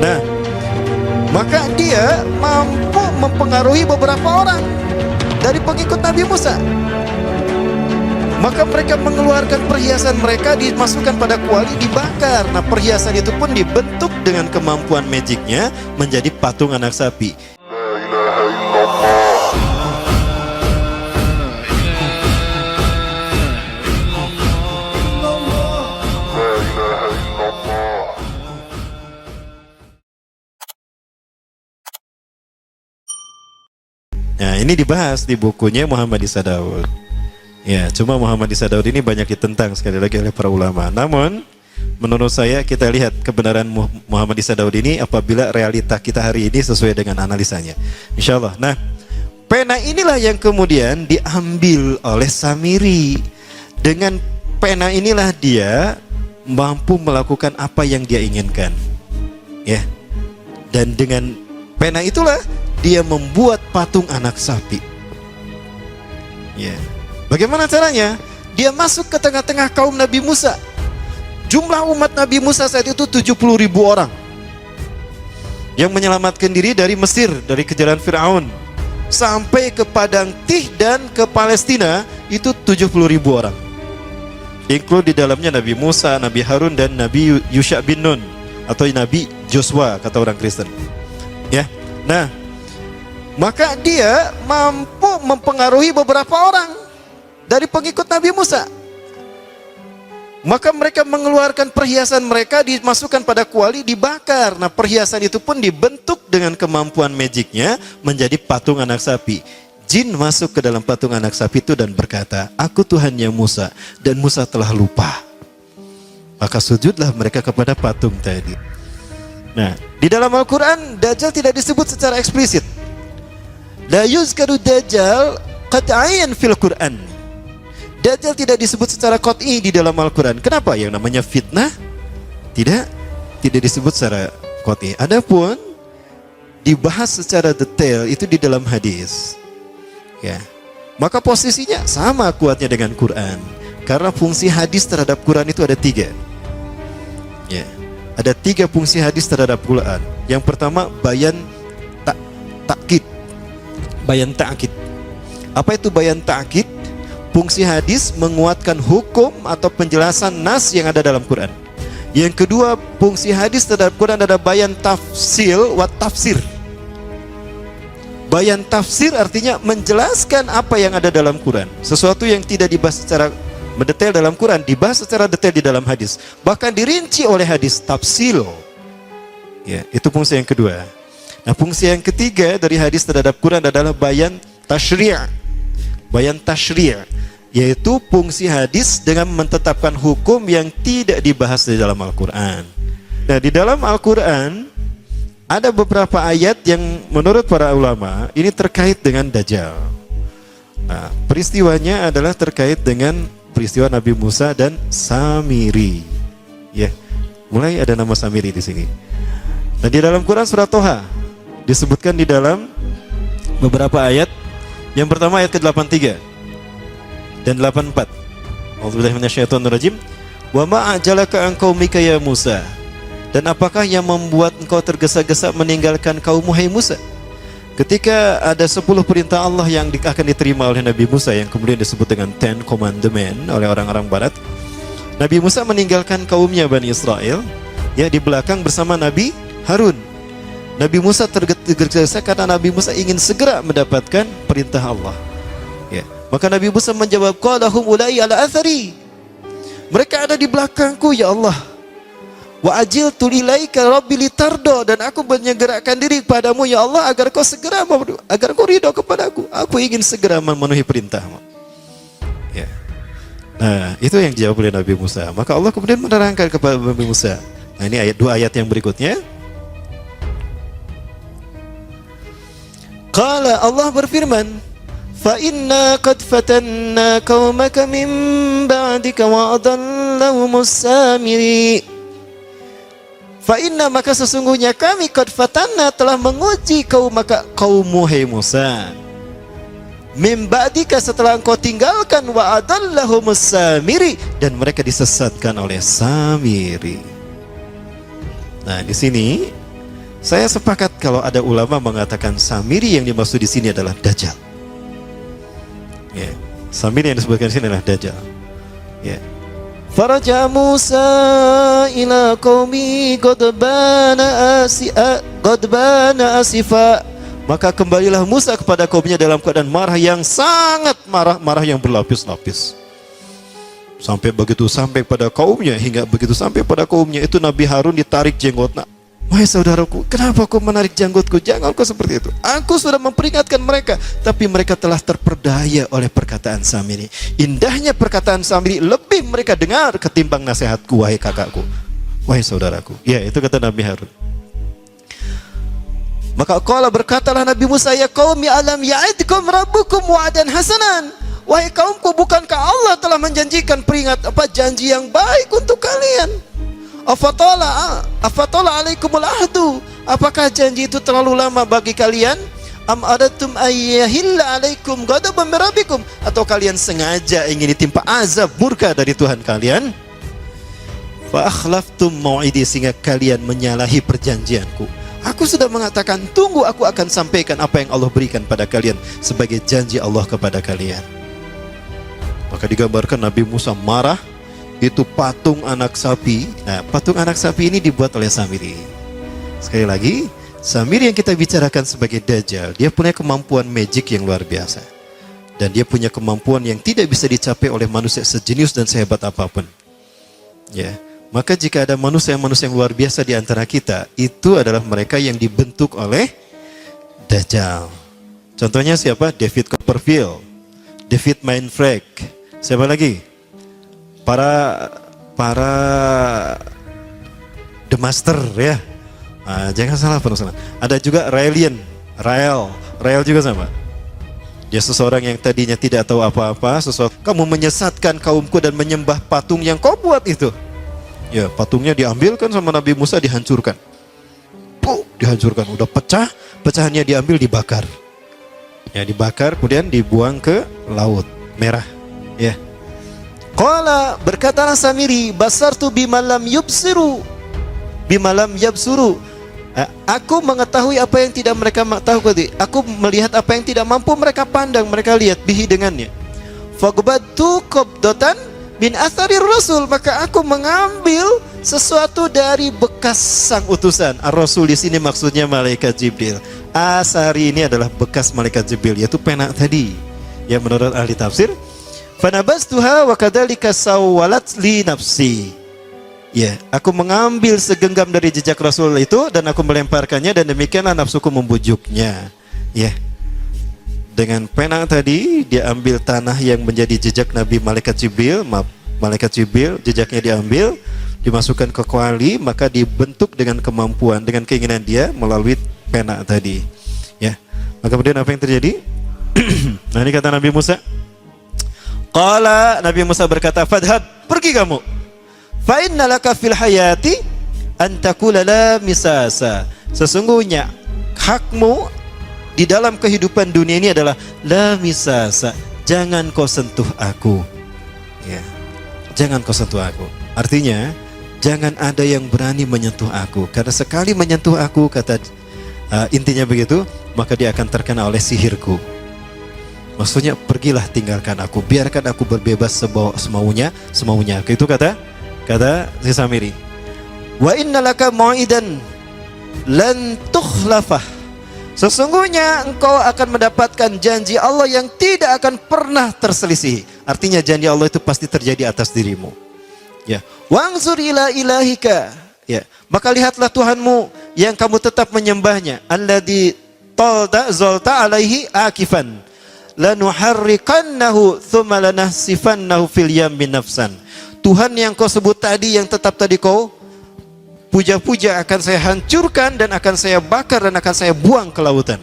Nah, maka dia mampu mempengaruhi beberapa orang dari pengikut Nabi Musa. Maka mereka mengeluarkan perhiasan mereka, dimasukkan pada kuali, dibakar. Nah, perhiasan itu pun dibentuk dengan kemampuan magicnya menjadi patung anak sapi. Nah, ini dibahas di bukunya Muhammad Isa Daud. Ya, cuma Muhammad Isa Daud ini banyak ditentang sekali lagi oleh para ulama. Namun, menurut saya kita lihat kebenaran Muhammad Isa Daud ini apabila realita kita hari ini sesuai dengan analisanya. Insya Allah. Nah, pena inilah yang kemudian diambil oleh Samiri. Dengan pena inilah dia mampu melakukan apa yang dia inginkan. Ya. Dan dengan pena itulah dia membuat patung anak sapi. Ya. Bagaimana caranya? Dia masuk ke tengah-tengah kaum Nabi Musa. Jumlah umat Nabi Musa saat itu 70.000 orang yang menyelamatkan diri dari Mesir, dari kejaran Fir'aun, sampai ke Padang Tih dan ke Palestina itu 70.000 orang. Include di dalamnya Nabi Musa, Nabi Harun, dan Nabi Yusha bin Nun atau Nabi Joshua kata orang Kristen. Ya. Nah, maka dia mampu mempengaruhi beberapa orang dari pengikut Nabi Musa. Maka mereka mengeluarkan perhiasan mereka, dimasukkan pada kuali, dibakar. Nah, perhiasan itu pun dibentuk dengan kemampuan magicnya menjadi patung anak sapi. Jin masuk ke dalam patung anak sapi itu dan berkata, "Aku Tuhannya Musa," dan Musa telah lupa. Maka sujudlah mereka kepada patung tadi. Nah, di dalam Al-Quran Dajjal tidak disebut secara eksplisit. La yuzkaru Dajjal qat'an fil Quran. Dajjal tidak disebut secara qat'i di dalam Al-Quran. Kenapa? Yang namanya fitnah tidak disebut secara qat'i. Adapun dibahas secara detail itu di dalam hadis. Ya. Maka posisinya sama kuatnya dengan Quran. Karena fungsi hadis terhadap Quran itu ada 3. Ya. Ada 3 fungsi hadis terhadap Quran. Yang pertama bayan ta'kid. Bayan ta'kid. Apa itu bayan ta'kid? Fungsi hadis menguatkan hukum atau penjelasan nas yang ada dalam Quran. Yang kedua, fungsi hadis terhadap Quran ada bayan tafsil wa tafsir. Bayan tafsir artinya menjelaskan apa yang ada dalam Quran. Sesuatu yang tidak dibahas secara mendetail dalam Quran dibahas secara detail di dalam hadis. Bahkan dirinci oleh hadis, tafsil. Ya, itu fungsi yang kedua. Nah, fungsi yang ketiga dari hadis terhadap Quran adalah bayan tasyri'. Bayan tasyri', yaitu fungsi hadis dengan menetapkan hukum yang tidak dibahas di dalam Al-Quran. Nah, di dalam Al-Quran ada beberapa ayat yang menurut para ulama ini terkait dengan Dajjal. Nah, peristiwanya adalah terkait dengan peristiwa Nabi Musa dan Samiri. Ya, mulai ada nama Samiri di sini. Nah, di dalam Quran surat Toha disebutkan di dalam beberapa ayat. Yang pertama ayat ke-83 dan 84. A'udzubillahi minasyaitonirrajim. Wa ma ajalaka an qaumika ya Musa. Dan apakah yang membuat engkau tergesa-gesa meninggalkan kaummu hai Musa? Ketika ada 10 perintah Allah yang akan diterima oleh Nabi Musa yang kemudian disebut dengan 10 Commandment oleh orang-orang barat, Nabi Musa meninggalkan kaumnya Bani Israel ya di belakang bersama Nabi Harun. Nabi Musa tergesa-gesa karena Nabi Musa ingin segera mendapatkan perintah Allah. Ya. Maka Nabi Musa menjawab, "Qalahum ulai ala athari." Mereka ada di belakangku ya Allah. Wa ajiltu ilaika rabbi litardo, dan aku menyegerakan diri kepadamu ya Allah agar kau ridho kepadaku. Aku ingin segera memenuhi perintahmu. Ya. Nah, itu yang dijawab oleh Nabi Musa. Maka Allah kemudian menerangkan kepada Nabi Musa. Nah, ini dua ayat yang berikutnya. Qala, Allah berfirman, fa inna qad fatanna qaumaka min ba'dika wa adallahumus Samiri. Fa inna, maka sesungguhnya kami qad fatanna telah menguji kaummu hai Musa. Min ba'dika, setelah engkau tinggalkan, wa adallahumus Samiri, dan mereka disesatkan oleh Samiri. Nah, di sini Saya sepakat kalau ada ulama mengatakan Samiri yang dimaksud di sini adalah Dajjal. Ya, Samiri yang disebutkan di sini adalah Dajjal. Ya. Faraja Musa ila qaumi ghadbana asifa. Maka kembalilah Musa kepada kaumnya dalam keadaan marah yang sangat marah, marah yang berlapis-lapis. Sampai pada kaumnya, hingga begitu sampai pada kaumnya itu Nabi Harun ditarik jenggotnya. Wahai saudaraku, kenapa kau menarik jenggotku? Jangan kau seperti itu. Aku sudah memperingatkan mereka, tapi mereka telah terperdaya oleh perkataan Samiri. Indahnya perkataan Samiri lebih mereka dengar ketimbang nasihatku, wahai kakakku, wahai saudaraku. Ya, itu kata Nabi Harun. Maka qala, berkatalah Nabi Musa, ya qaumi alam ya'idkum rabbukum wa'dan hasanan. Wahai kaumku, bukankah Allah telah menjanjikan janji yang baik untuk kalian? Afatola alaikumul ahdu. Apakah janji itu terlalu lama bagi kalian? Am adatum ayyahilla alaikum ghadabun min rabbikum. Atau kalian sengaja ingin ditimpa azab murka dari Tuhan kalian? Fa akhlaftum mau'idi, sehingga kalian menyalahi perjanjianku. Aku sudah mengatakan, tunggu aku akan sampaikan apa yang Allah berikan pada kalian sebagai janji Allah kepada kalian. Maka digambarkan Nabi Musa marah. Itu patung anak sapi. Nah, patung anak sapi ini dibuat oleh Samiri. Sekali lagi, Samiri yang kita bicarakan sebagai Dajjal, dia punya kemampuan magic yang luar biasa. Dan dia punya kemampuan yang tidak bisa dicapai oleh manusia sejenius dan sehebat apapun. Ya, maka jika ada manusia yang luar biasa di antara kita, itu adalah mereka yang dibentuk oleh Dajjal. Contohnya siapa? David Copperfield, David Mindfreak. Siapa lagi? Para The Master, ya. Jangan salah penulisan. Ada juga Rael juga sama. Dia seseorang yang tadinya tidak tahu apa-apa, kamu menyesatkan kaumku dan menyembah patung yang kau buat itu. Ya, patungnya diambilkan sama Nabi Musa, dihancurkan. Dihancurkan, udah pecah, pecahannya diambil, dibakar. Ya, dibakar kemudian dibuang ke Laut Merah. Ya. Qala, berkatalah Samiri, basartu bimalam yubsuru. Aku mengetahui apa yang tidak mereka tahu. Aku melihat apa yang tidak mampu mereka pandang, mereka lihat bihi dengannya. Fagbatu qabdatan min atharir rasul, maka aku mengambil sesuatu dari bekas sang utusan. Ar-Rasul di sini maksudnya malaikat Jibril. Asari ini adalah bekas malaikat Jibril, yaitu pena tadi. Ya, menurut ahli tafsir, fanabastuha wa kadzalika sawwalat li nafsi. Ya, aku mengambil segenggam dari jejak Rasul itu dan aku melemparkannya, dan demikianlah nafsuku membujuknya. Ya. Dengan pena tadi dia ambil tanah yang menjadi jejak Nabi malaikat Jibril, jejaknya diambil, dimasukkan ke kuali, maka dibentuk dengan kemampuan, dengan keinginan dia melalui pena tadi. Ya. Maka kemudian apa yang terjadi? Nah, ini kata Nabi Musa. Qala, Nabi Musa berkata, fadhab, pergi kamu. Fa innalaka fil hayati an taqula la misasa. Sesungguhnya hakmu di dalam kehidupan dunia ini adalah la misasa, jangan kau sentuh aku. Ya. Jangan kau sentuh aku. Artinya, jangan ada yang berani menyentuh aku, karena sekali menyentuh aku, kata intinya begitu, maka dia akan terkena oleh sihirku. Maksudnya, pergilah, tinggalkan aku, biarkan aku berbebas semaunya. Itu kata si Samiri. Wa innalaka mau'idan lan tukhlafah. Sesungguhnya engkau akan mendapatkan janji Allah yang tidak akan pernah terselisih. Artinya janji Allah itu pasti terjadi atas dirimu. Ya. Wangzur ila ilahika. Ya. Maka lihatlah Tuhanmu yang kamu tetap menyembahnya. Alladzi talda zalta alaihi akifan. Lanuharriqannahu thumma lanahsifannahu fil yammi nafsan. Tuhan yang kau sebut tadi, yang tetap tadi kau puja-puja, akan saya hancurkan dan akan saya bakar dan akan saya buang ke lautan.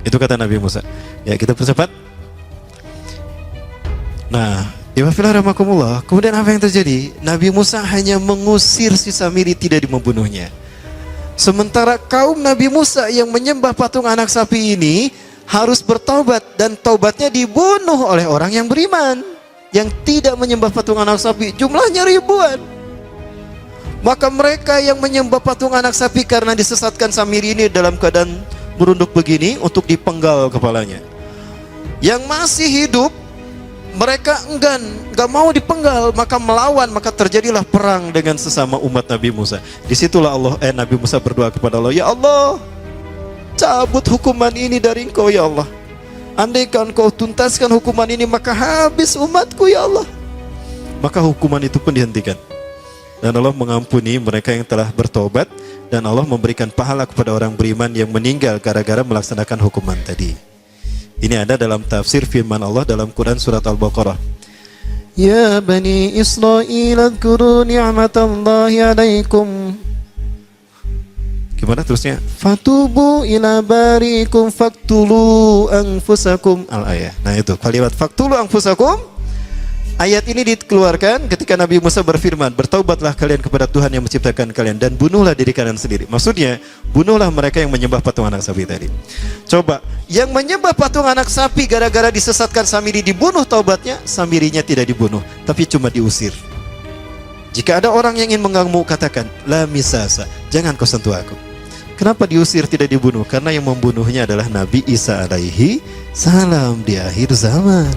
Itu kata Nabi Musa. Ya, kita percepat. Nah, Imafillah rahmakumullah, kemudian apa yang terjadi? Nabi Musa hanya mengusir si Samiri, tidak membunuhnya. Sementara kaum Nabi Musa yang menyembah patung anak sapi ini harus bertaubat, dan taubatnya dibunuh oleh orang yang beriman, yang tidak menyembah patung anak sapi, jumlahnya ribuan. Maka mereka yang menyembah patung anak sapi karena disesatkan Samiri ini dalam keadaan merunduk begini untuk dipenggal kepalanya. Yang masih hidup, mereka enggak mau dipenggal, maka melawan, maka terjadilah perang dengan sesama umat Nabi Musa. Disitulah Nabi Musa berdoa kepada Allah, ya Allah, cabut hukuman ini dari Engkau ya Allah. Andaikan Kau tuntaskan hukuman ini, maka habis umatku ya Allah. Maka hukuman itu pun dihentikan. Dan Allah mengampuni mereka yang telah bertobat, dan Allah memberikan pahala kepada orang beriman yang meninggal gara-gara melaksanakan hukuman tadi. Ini ada dalam tafsir firman Allah dalam Quran surat Al-Baqarah. Ya Bani Israil adhkuru ni'matallahi alaikum. Gimana terusnya? Fatubu ila barikum faktulu anfusakum al-ayah. Nah itu kalimat faktulu anfusakum. Ayat ini dikeluarkan ketika Nabi Musa berfirman, bertaubatlah kalian kepada Tuhan yang menciptakan kalian dan bunuhlah diri kalian sendiri. Maksudnya, bunuhlah mereka yang menyembah patung anak sapi tadi. Coba, yang menyembah patung anak sapi gara-gara disesatkan Samiri dibunuh taubatnya, Samirinya tidak dibunuh, tapi cuma diusir. Jika ada orang yang ingin mengganggu, katakan, la misasa, jangan kau sentuh aku. Kenapa diusir tidak dibunuh? Karena yang membunuhnya adalah Nabi Isa alaihi salam di akhir zaman.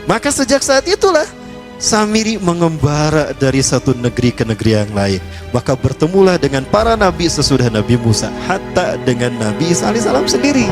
Maka sejak saat itulah Samiri mengembara dari satu negeri ke negeri yang lain. Maka bertemulah dengan para nabi sesudah Nabi Musa, hatta dengan Nabi Isa alaihissalam sendiri.